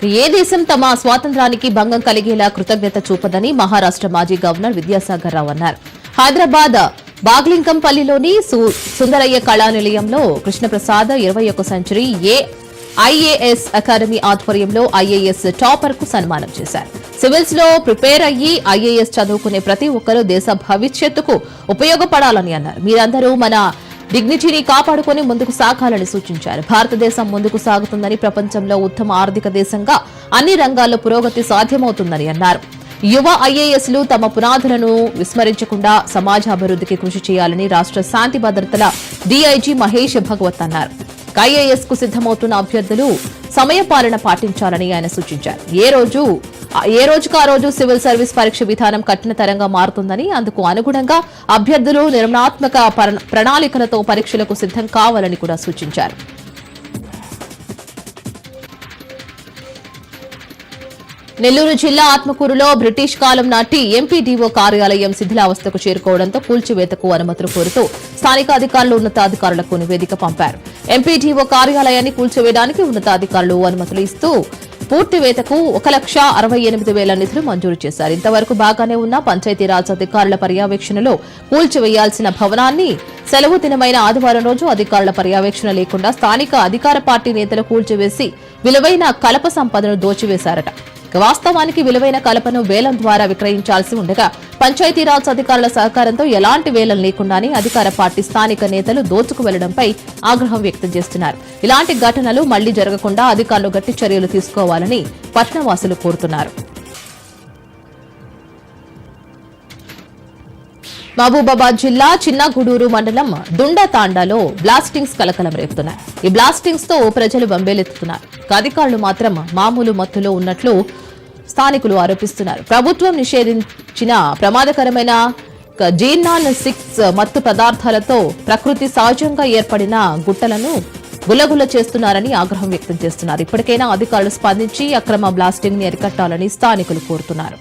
ఏ దేశం తమ స్వాతంత్రానికి భంగం కలిగేలా కృతజ్ఞత చూపదని మహారాష్ట్ర మాజీ గవర్నర్ విద్యాసాగర్ రావు అన్నారు. హైదరాబాద్ బాగ్లింకంపల్లిలోని సుందరయ్య కళానిలయంలో కృష్ణప్రసాద్ 21వ సెంచరీ ఐఏఎస్ అకాడమీ ఆధ్వర్యంలో ఐఏఎస్ టాపర్ కు సన్మానం చేశారు. సివిల్స్ లో ప్రిపేర్ అయ్యి ఐఏఎస్ చదువుకునే ప్రతి ఒక్కరూ దేశ భవిష్యత్తుకు ఉపయోగపడాలని అన్నారు. మీరందరూ మన డిగ్నిటీని కాపాడుకుని ముందుకు సాగాలని సూచించారు. భారతదేశం ముందుకు సాగుతుందని, ప్రపంచంలో ఉత్తమ ఆర్థిక దేశంగా అన్ని రంగాల్లో పురోగతి సాధ్యమవుతుందని అన్నారు. యువ ఐఏఎస్లు తమ పునాదులను విస్మరించకుండా సమాజ అభివృద్ధికి కృషి చేయాలని రాష్ట్ర శాంతి భద్రతల డీఐజీ మహేష్ భగవత్ అన్నారు. ఐఏఎస్ కు సిద్దమవుతున్న అభ్యర్థులు సమయపాలన పాటించాలని ఆయన సూచించారు. ఏ రోజుకు ఆ రోజు సివిల్ సర్వీస్ పరీక్ష విధానం కఠినతరంగా మారుతుందని, అందుకు అనుగుణంగా అభ్యర్థులు నిర్మాణాత్మక ప్రణాళికలతో పరీక్షలకు సిద్దం కావాలని కూడా సూచించారు. నెల్లూరు జిల్లా ఆత్మకూరులో బ్రిటిష్ కాలం నాటి ఎంపీడీఓ కార్యాలయం శిథిలావస్థకు చేరుకోవడంతో కూల్చివేతకు అనుమతులు కోరుతూ స్థానిక అధికారులు ఉన్నతాధికారులకు నివేదిక పంపారు. ఎంపీడీఓ కార్యాలయాన్ని కూల్చివేయడానికి ఉన్నతాధికారులు అనుమతులు ఇస్తూ పూర్తివేతకు 1,68,000 నిధులు మంజూరు చేశారు. ఇంతవరకు బాగానే ఉన్న పంచాయతీరాజ్ అధికారుల పర్యవేక్షణలో కూల్చివేయాల్సిన భవనాన్ని సెలవు దినమైన ఆదివారం రోజు అధికారుల పర్యవేక్షణ లేకుండా స్థానిక అధికార పార్టీ నేతలు కూల్చివేసి విలువైన కలప సంపదను దోచివేశారట. వాస్తవానికి విలువైన కలపను వేలం ద్వారా విక్రయించాల్సి ఉండగా పంచాయతీరాజ్ అధికారుల సహకారంతో ఎలాంటి వేలం లేకుండానే అధికార పార్టీ స్థానిక నేతలు దోచుకు వెళ్లడంపై ఆగ్రహం వ్యక్తం చేస్తున్నారు. ఇలాంటి ఘటనలు మళ్లీ జరగకుండా అధికారులు గట్టి చర్యలు తీసుకోవాలని పట్టణవాసులు కోరుతున్నారు. మహబూబాబాద్ జిల్లా చిన్నగూడూరు మండలం దుండతాండాలో బ్లాస్టింగ్స్ కలకలం రేపుతున్నాయి. ఈ బ్లాస్టింగ్స్ తో ప్రజలు బంబేలెత్తుతున్నారు. అధికారులు మాత్రం మామూలు మత్తులో ఉన్నట్లు స్థానికులు ఆరోపిస్తున్నారు. ప్రభుత్వం నిషేధించిన ప్రమాదకరమైన జీనాన్-6 మత్తు పదార్థాలతో ప్రకృతి సహజంగా ఏర్పడిన గుట్టలను గుల్లగుల్ల చేస్తున్నారని ఆగ్రహం వ్యక్తం చేస్తున్నారు. ఇప్పటికైనా అధికారులు స్పందించి అక్రమ బ్లాస్టింగ్ ని అరికట్టాలని స్థానికులు కోరుతున్నారు.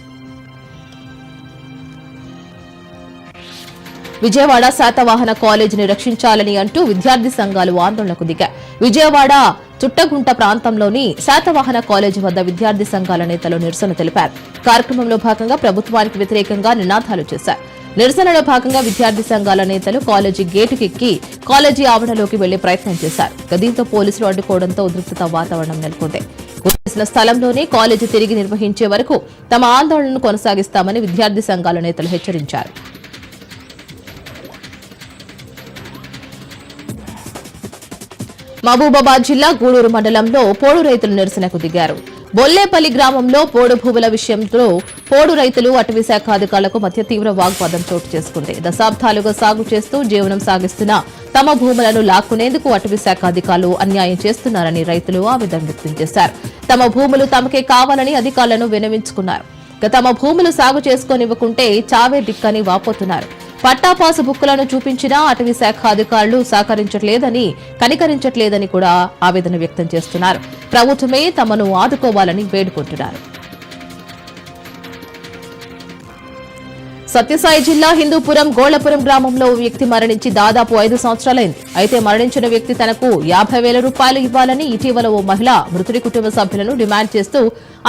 విజయవాడ శాతవాహన కాలేజీని రక్షించాలని అంటూ విద్యార్థి సంఘాలు ఆందోళనకు దిగాయి. విజయవాడ చుట్టగుంట ప్రాంతంలోని శాతవాహన కాలేజీ వద్ద విద్యార్థి సంఘాల నేతలు నిరసన తెలిపారు. కార్యక్రమంలో భాగంగా ప్రభుత్వానికి వ్యతిరేకంగా నినాదాలు చేశారు. నిరసనలో భాగంగా విద్యార్థి సంఘాల నేతలు కాలేజీ గేటుకెక్కి కాలేజీ ఆవరణలోకి వెళ్లే ప్రయత్నం చేశారు. దీంతో పోలీసులు అడ్డుకోవడంతో ఉద్రిక్తత వాతావరణం నెలకొంది. పోలీసుల స్థలంలోనే కాలేజీ తిరిగి నిర్వహించే వరకు తమ ఆందోళనను కొనసాగిస్తామని విద్యార్థి సంఘాల నేతలు హెచ్చరించారు. మహబూబాబాద్ జిల్లా గూడూరు మండలంలో పోడు రైతులు నిరసనకు దిగారు. బొల్లేపల్లి గ్రామంలో పోడు భూముల విషయంలో పోడు రైతులు అటవీ శాఖ అధికారులకు మధ్య తీవ్ర వాగ్వాదం చోటు చేసుకుంది. దశాబ్దాలుగా సాగు చేస్తూ జీవనం సాగిస్తున్న తమ భూములను లాక్కునేందుకు అటవీ శాఖ అధికారులు అన్యాయం చేస్తున్నారని రైతులు ఆవేదన వ్యక్తం చేశారు. తమ భూములు తమకే కావాలని అధికారులను విన్నవించుకున్నారు. తమ భూములు సాగు చేసుకోనివ్వకుంటే చావే దిక్కని వాపోతున్నారు. పట్టాపాసు బుక్కులను చూపించినా అటవీ శాఖ అధికారులు కనికరించట్లేదని కూడా ఆవేదన వ్యక్తం చేస్తున్నారు. ప్రభుత్వమే తమను ఆదుకోవాలని వేడుకుంటున్నారు. సత్యసాయి జిల్లా హిందూపురం గోళ్లపురం గ్రామంలో ఓ వ్యక్తి మరణించి దాదాపు 5 సంవత్సరాలైంది. అయితే మరణించిన వ్యక్తి తనకు 50,000 రూపాయలు ఇవ్వాలని ఇటీవల ఓ మహిళ మృతుడి కుటుంబ సభ్యులను డిమాండ్ చేస్తూ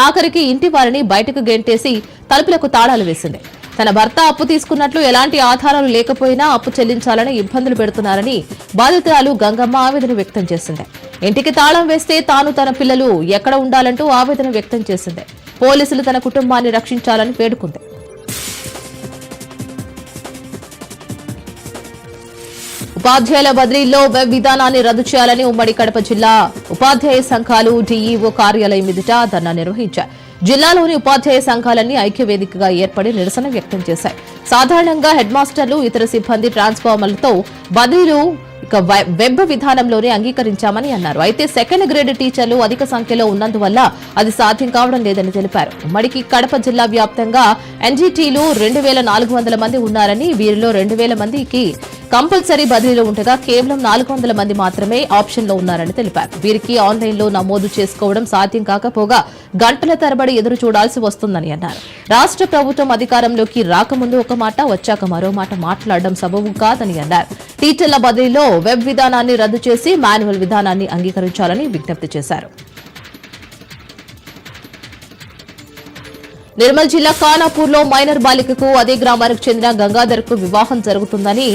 ఆఖరికి ఇంటి వారిని బయటకు గెంటేసి తలుపులకు తాళాలు వేసింది. తన భర్త అప్పు తీసుకున్నట్లు ఎలాంటి ఆధారాలు లేకపోయినా అప్పు చెల్లించాలని ఇబ్బందులు పెడుతున్నారని బాధితురాలు గంగమ్మ ఆవేదన వ్యక్తం చేసింది. ఇంటికి తాళం వేస్తే తాను తన పిల్లలు ఎక్కడ ఉండాలంటూ ఆవేదన వ్యక్తం చేసింది. పోలీసులు తన కుటుంబాన్ని రక్షించాలని వేడుకుంది. ఉపాధ్యాయుల బదిలీలో వెబ్ విధానాన్ని రద్దు చేయాలని ఉమ్మడి కడప జిల్లా ఉపాధ్యాయ సంఘాలు డీఈఓ కార్యాలయం ఎదుట ధర్నా నిర్వహించారు. జిల్లాలోని ఉపాధ్యాయ సంఘాలన్నీ ఐక్యవేదికగా ఏర్పడి నిరసన వ్యక్తం చేశాయి. సాధారణంగా హెడ్ మాస్టర్లు, ఇతర సిబ్బంది ట్రాన్స్ఫార్మర్లతో బదిలీలు వెబ్ విధానంలోనే అంగీకరించామని అన్నారు. అయితే సెకండ్ గ్రేడ్ టీచర్లు అధిక సంఖ్యలో ఉన్నందువల్ల అది సాధ్యం కావడం లేదని తెలిపారు. ఉమ్మడికి కడప జిల్లా వ్యాప్తంగా ఎన్జీటీలు 2,400 మంది ఉన్నారని, వీరిలో 2,000 మందికి కంపల్సరీ బదిలీలో ఉండగా కేవలం 400 మంది మాత్రమే ఆప్షన్లో ఉన్నారని తెలిపారు. వీరికి ఆన్లైన్లో నమోదు చేసుకోవడం సాధ్యం కాకపోగా గంటల తరబడి ఎదురు చూడాల్సి వస్తుందని అన్నారు. రాష్ట్ర ప్రభుత్వం అధికారంలోకి రాకముందు ఒక మాట, వచ్చాక మరో మాట మాట్లాడడం సబబు కాదని అన్నారు. టీచర్ల బదిలీలో వెబ్ విధానాన్ని రద్దు చేసి మాన్యువల్ విధానాన్ని అంగీకరించాలని విజ్ఞప్తి చేశారు. నిర్మల్ జిల్లా ఖానాపూర్లో మైనర్ బాలికకు అదే గ్రామానికి చెందిన గంగాధర్కు వివాహం జరుగుతుందని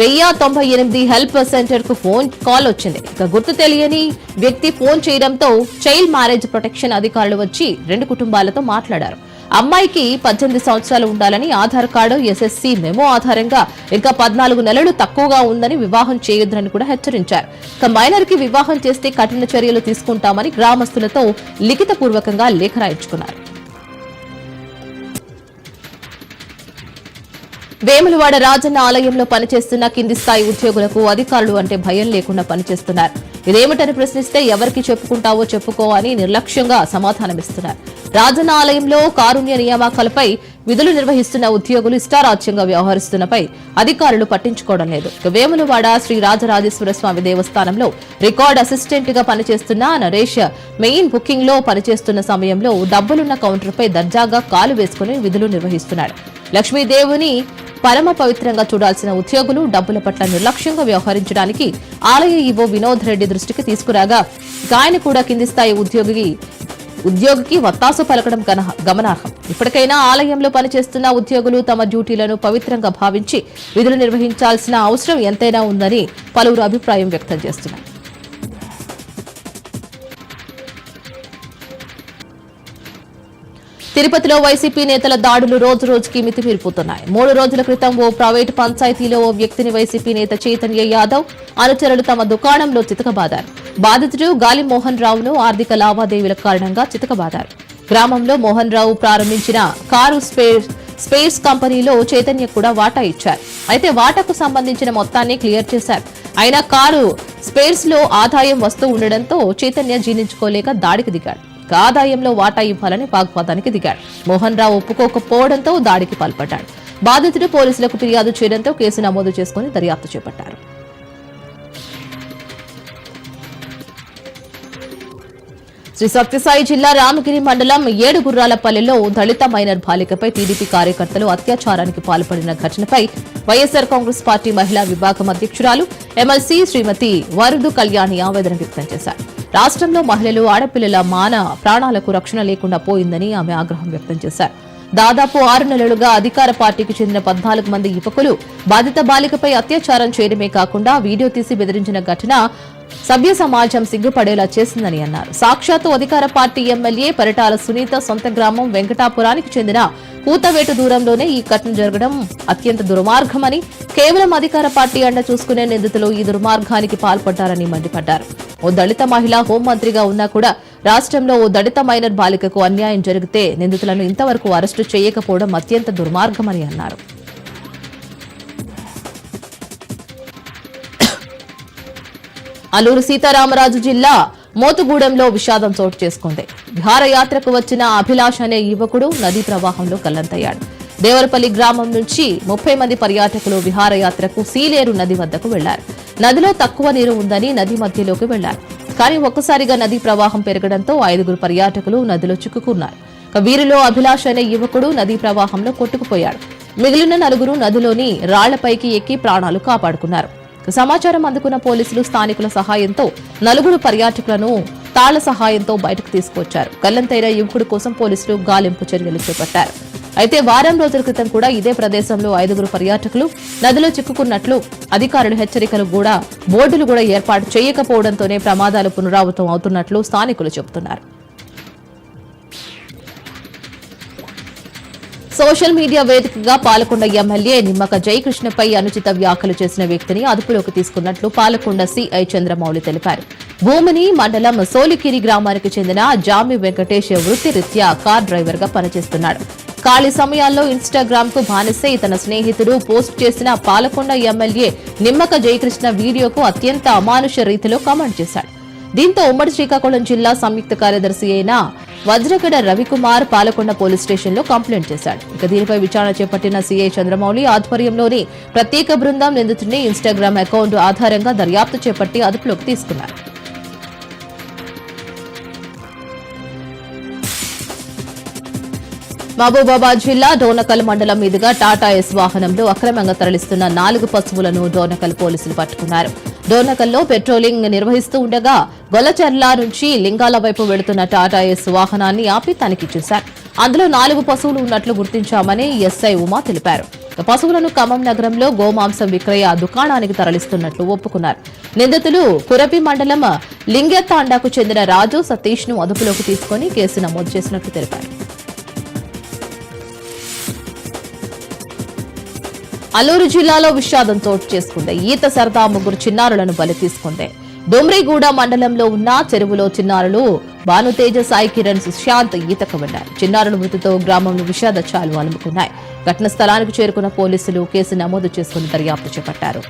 1098 హెల్ప్ సెంటర్ కు ఫోన్ కాల్ వచ్చింది. ఇక గుర్తు తెలియని వ్యక్తి ఫోన్ చేయడంతో చైల్డ్ మ్యారేజ్ ప్రొటెక్షన్ అధికారులు వచ్చి 2 కుటుంబాలతో మాట్లాడారు. అమ్మాయికి 18 సంవత్సరాలు ఉండాలని, ఆధార్ కార్డు, ఎస్ఎస్సీ మెమో ఆధారంగా ఇంకా 14 నెలలు తక్కువగా ఉందని వివాహం చేయొద్దని కూడా హెచ్చరించారు. ఇక మైనర్ కి వివాహం చేస్తే కఠిన చర్యలు తీసుకుంటామని గ్రామస్తులతో లిఖితపూర్వకంగా లేఖ రాయించుకున్నారు. వేములవాడ రాజన్న ఆలయంలో పనిచేస్తున్న కింది స్థాయి ఉద్యోగులకు అధికారులు అంటే భయం లేకుండా పనిచేస్తున్నారు. ఇదేమిటని ప్రశ్నిస్తే ఎవరికి చెప్పుకుంటావో చెప్పుకో అని నిర్లక్ష్యంగా సమాధానమిస్తున్నారు. రాజన్న ఆలయంలో కారుణ్య నియామకాలపై విధులు నిర్వహిస్తున్న ఉద్యోగులు ఇష్టారాజ్యంగా వ్యవహరిస్తున్నపై అధికారులు పట్టించుకోవడం లేదు. వేములవాడ శ్రీ రాజరాజేశ్వర స్వామి దేవస్థానంలో రికార్డ్ అసిస్టెంట్ గా పనిచేస్తున్న నరేష్ మెయిన్ బుకింగ్ లో పనిచేస్తున్న సమయంలో డబ్బులున్న కౌంటర్పై దర్జాగా కాలు వేసుకుని విధులు నిర్వహిస్తున్నాడు. లక్ష్మీదేవిని పరమ పవిత్రంగా చూడాల్సిన ఉద్యోగులు డబ్బుల పట్ల నిర్లక్ష్యంగా వ్యవహరించడానికి ఆలయ ఈవో వినోద్ రెడ్డి దృష్టికి తీసుకురాగా ఆయన కూడా కింది స్థాయి ఉద్యోగికి వత్తాసు పలకడం గమనార్హం. ఇప్పటికైనా ఆలయంలో పనిచేస్తున్న ఉద్యోగులు తమ డ్యూటీలను పవిత్రంగా భావించి విధులు నిర్వహించాల్సిన అవసరం ఎంతైనా ఉందని పలువురు అభిప్రాయం వ్యక్తం చేస్తున్నారు. తిరుపతిలో వైసీపీ నేతల దాడులు రోజు రోజుకి మితిమీరిపోతున్నాయి. 3 రోజుల క్రితం ఓ ప్రైవేటు పంచాయతీలో ఓ వ్యక్తిని వైసీపీ నేత చైతన్య యాదవ్ అనుచరులు తమ దుకాణంలో చితకబాదారు. బాధితుడు గాలి మోహన్ రావును ఆర్థిక లావాదేవీల కారణంగా చితకబాదారు. గ్రామంలో మోహన్ రావు ప్రారంభించిన కారు స్పేర్స్ కంపెనీలో చైతన్య కూడా వాటా ఇచ్చారు. అయితే వాటాకు సంబంధించిన మొత్తాన్ని క్లియర్ చేశారు. అయినా కారు స్పేర్స్ లో ఆదాయం వస్తూ ఉండడంతో చైతన్య జీర్ణించుకోలేక దాడికి దిగాడు. ఆదాయంలో వాటా ఇవ్వాలని వాగ్వాదానికి దిగాడు. మోహన్ రావు ఒప్పుకోకపోవడంతో దాడికి పాల్పడ్డాడు. బాధితుడు పోలీసులకు ఫిర్యాదు చేయడంతో కేసు నమోదు చేసుకుని దర్యాప్తు చేపట్టారు. శ్రీ సత్యసాయి జిల్లా రామగిరి మండలం ఏడుగుర్రాలపల్లిలో దళిత మైనర్ బాలికపై టీడీపీ కార్యకర్తలు అత్యాచారానికి పాల్పడిన ఘటనపై వైఎస్సార్ కాంగ్రెస్ పార్టీ మహిళా విభాగం అధ్యక్షురాలు ఎమ్మెల్సీ శ్రీమతి వరుదు కళ్యాణి ఆవేదన వ్యక్తం చేశారు. రాష్ట్రంలో మహిళలు, ఆడపిల్లల ప్రాణాలకు రక్షణ లేకుండా పోయిందని ఆమె ఆగ్రహం వ్యక్తం చేశారు. దాదాపు 6 నెలలుగా అధికార పార్టీకి చెందిన 14 మంది యువకులు బాధిత బాలికపై అత్యాచారం చేయడమే కాకుండా వీడియో తీసి బెదిరించిన ఘటన సభ్య సమాజం సిగ్గుపడేలా చేసిందని అన్నారు. సాక్షాత్తు అధికార పార్టీ ఎమ్మెల్యే పరిటాల సునీత సొంత గ్రామం వెంకటాపురానికి చెందిన కూతవేటు దూరంలోనే ఈ ఘటన జరగడం అత్యంత దుర్మార్గమని, కేవలం అధికార పార్టీ అండ చూసుకునే నిందితులు ఈ దుర్మార్గానికి పాల్పడ్డారని మండిపడ్డారు. ఓ దళిత మహిళ హోంమంత్రిగా ఉన్నా కూడా రాష్ట్రంలో ఓ దళిత మైనర్ బాలికకు అన్యాయం జరిగితే నిందితులను ఇంతవరకు అరెస్టు చేయకపోవడం అత్యంత దుర్మార్గమని అన్నారు. అల్లూరు సీతారామరాజు జిల్లా మోతుగూడెంలో విషాదం చోటు చేసుకుంది. విహారయాత్రకు వచ్చిన అభిలాష్ అనే యువకుడు నదీ ప్రవాహంలో గల్లంతయ్యాడు. దేవరపల్లి గ్రామం నుంచి 30 మంది పర్యాటకులు విహారయాత్రకు సీలేరు నది వద్దకు వెళ్లారు. నదిలో తక్కువ నీరు ఉందని నది మధ్యలోకి వెళ్లారు. కానీ ఒక్కసారిగా నదీ ప్రవాహం పెరగడంతో 5 పర్యాటకులు నదిలో చిక్కుకున్నారు. వీరిలో అభిలాష్ అనే యువకుడు నదీ ప్రవాహంలో కొట్టుకుపోయాడు. మిగిలిన 4 నదిలోని రాళ్లపైకి ఎక్కి ప్రాణాలు కాపాడుకున్నారు. సమాచారం అందుకున్న పోలీసులు స్థానికుల సహాయంతో 4 పర్యాటకులను తాళ్ల సహాయంతో బయటకు తీసుకొచ్చారు. గల్లంతైన యువకుడి కోసం పోలీసులు గాలింపు చర్యలు చేపట్టారు. అయితే వారం రోజుల క్రితం కూడా ఇదే ప్రదేశంలో 5 పర్యాటకులు నదిలో చిక్కుకున్నట్లు అధికారులు బోర్డులు కూడా ఏర్పాటు చేయకపోవడంతోనే ప్రమాదాలు పునరావృతం అవుతున్నట్లు స్థానికులు చెబుతున్నారు. సోషల్ మీడియా వేదికగా పాలకొండ ఎమ్మెల్యే నిమ్మక జయకృష్ణపై అనుచిత వ్యాఖ్యలు చేసిన వ్యక్తిని అదుపులోకి తీసుకున్నట్లు పాలకొండ సిఐ చంద్రమౌళి తెలిపారు. భూమిని మండలం సోలికిరి గ్రామానికి చెందిన జామి వెంకటేష్ వృత్తిరీత్యా కార్ డ్రైవర్ గా పనిచేస్తున్నాడు. ఖాళీ సమయాల్లో ఇన్స్టాగ్రామ్ కు బానిసై తన స్నేహితుడు పోస్ట్ చేసిన పాలకొండ ఎమ్మెల్యే నిమ్మక జయకృష్ణ వీడియోకు అత్యంత అమానుష రీతిలో కామెంట్ చేశాడు. దీంతో ఉమ్మడి శ్రీకాకుళం జిల్లా సంయుక్త కార్యదర్శి అయిన వజ్రగడ రవికుమార్ పాలకొండ పోలీస్ స్టేషన్లో కంప్లైంట్ చేశాడు. దీనిపై విచారణ చేపట్టిన సీఐ చంద్రమౌళి ఆధ్వర్యంలోని ప్రత్యేక బృందం నిందితుడిని ఇన్స్టాగ్రామ్ అకౌంట్ ఆధారంగా దర్యాప్తు చేపట్టి అదుపులోకి తీసుకున్నారు. మహబూబాబాద్ జిల్లా డోనకల్ మండలం మీదుగా టాటా ఎస్ వాహనంలో అక్రమంగా తరలిస్తున్న 4 పశువులను డోనకల్ పోలీసులు పట్టుకున్నారు. డోర్నకల్లో పెట్రోలింగ్ నిర్వహిస్తూ ఉండగా గొల్లచెర్ల నుంచి లింగాల వైపు వెళుతున్న టాటా ఎస్ వాహనాన్ని ఆపి తనిఖీ చేశారు. అందులో 4 పశువులు ఉన్నట్లు గుర్తించామని ఎస్ఐ ఉమా తెలిపారు. పశువులను ఖమ్మం నగరంలో గోమాంసం విక్రయ దుకాణానికి తరలిస్తున్నట్లు ఒప్పుకున్నారు. నిందితులు కురపి మండలం లింగెత్తాండాకు చెందిన రాజు, సతీష్ ను అదుపులోకి తీసుకుని కేసు నమోదు చేసినట్లు తెలిపారు. అల్లూరు జిల్లాలో విషాదం చోటు చేసుకుంది. ఈత సరదా 3 చిన్నారులను బలి తీసుకుంది. డొమ్రిగూడ మండలంలో ఉన్న చెరువులో చిన్నారులు భానుతేజ, సాయి కిరణ్, సుశాంత్ ఈతకు వెళ్లారు. చిన్నారుల మృతితో గ్రామంలో విషాద ఛాయలు అలుముకున్నాయి. ఘటన స్థలానికి చేరుకున్న పోలీసులు కేసు నమోదు చేసుకుని దర్యాప్తు చేపట్టారు.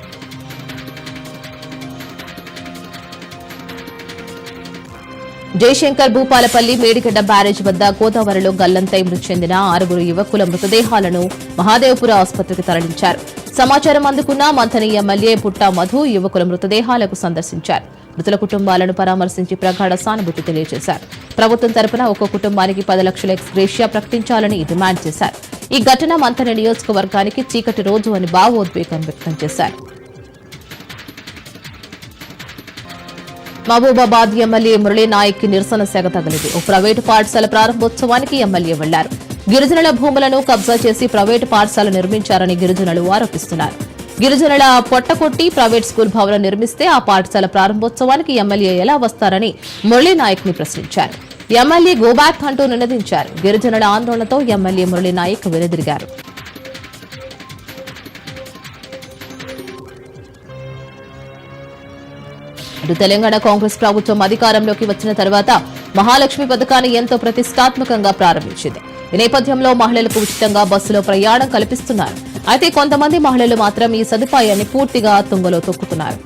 జయశంకర్ భూపాలపల్లి మేడిగడ్డ బ్యారేజ్ వద్ద గోదావరిలో గల్లంతై మృతి చెందిన 6 యువకుల మృతదేహాలను మహాదేవ్పుర ఆసుపత్రికి తరలించారు. సమాచారం అందుకున్న మంథని ఎమ్మెల్యే పుట్టా మధు యువకుల మృతదేహాలకు సందర్శించారు. మృతుల కుటుంబాలను పరామర్శించి ప్రగాఢ సానుభూతి తెలియజేశారు. ప్రభుత్వం తరపున ఒక్కో కుటుంబానికి 10 లక్షల ఎక్స్గ్రేషియా ప్రకటించాలని డిమాండ్ చేశారు. ఈ ఘటన మంథని నియోజకవర్గానికి చీకటి రోజు అని భావోద్వేగం వ్యక్తం చేశారు. మహబూబాబాద్ ఎమ్మెల్యే మురళీ నాయక్ కి నిరసన సెగ తగిలింది. ఓ ప్రైవేటు పాఠశాల ప్రారంభోత్సవానికి ఎమ్మెల్యే వెళ్లారు. గిరిజనుల భూములను కబ్జా చేసి ప్రైవేటు పాఠశాల నిర్మించారని గిరిజనులు ఆరోపిస్తున్నారు. గిరిజనుల పొట్టకొట్టి ప్రైవేట్ స్కూల్ భవనం నిర్మిస్తే ఆ పాఠశాల ప్రారంభోత్సవానికి ఎమ్మెల్యే ఎలా వస్తారని మురళీ నాయక్ ని ప్రశ్నించారు. ఎమ్మెల్యే గోబ్యాక్ అంటూ నినదించారు. గిరిజనుల ఆందోళనతో ఎమ్మెల్యే మురళీ నాయక్ వెనుదిరిగారు. తెలంగాణ కాంగ్రెస్ ప్రభుత్వం అధికారంలోకి వచ్చిన తర్వాత మహాలక్ష్మి పథకాన్ని ఎంతో ప్రతిష్టాత్మకంగా ప్రారంభించింది. ఈ నేపథ్యంలో మహిళలకు ఉచితంగా బస్సులో ప్రయాణం కల్పిస్తున్నారు. అయితే కొంతమంది మహిళలు మాత్రం ఈ సదుపాయాన్ని పూర్తిగా తుంగలో తొక్కుతున్నారు.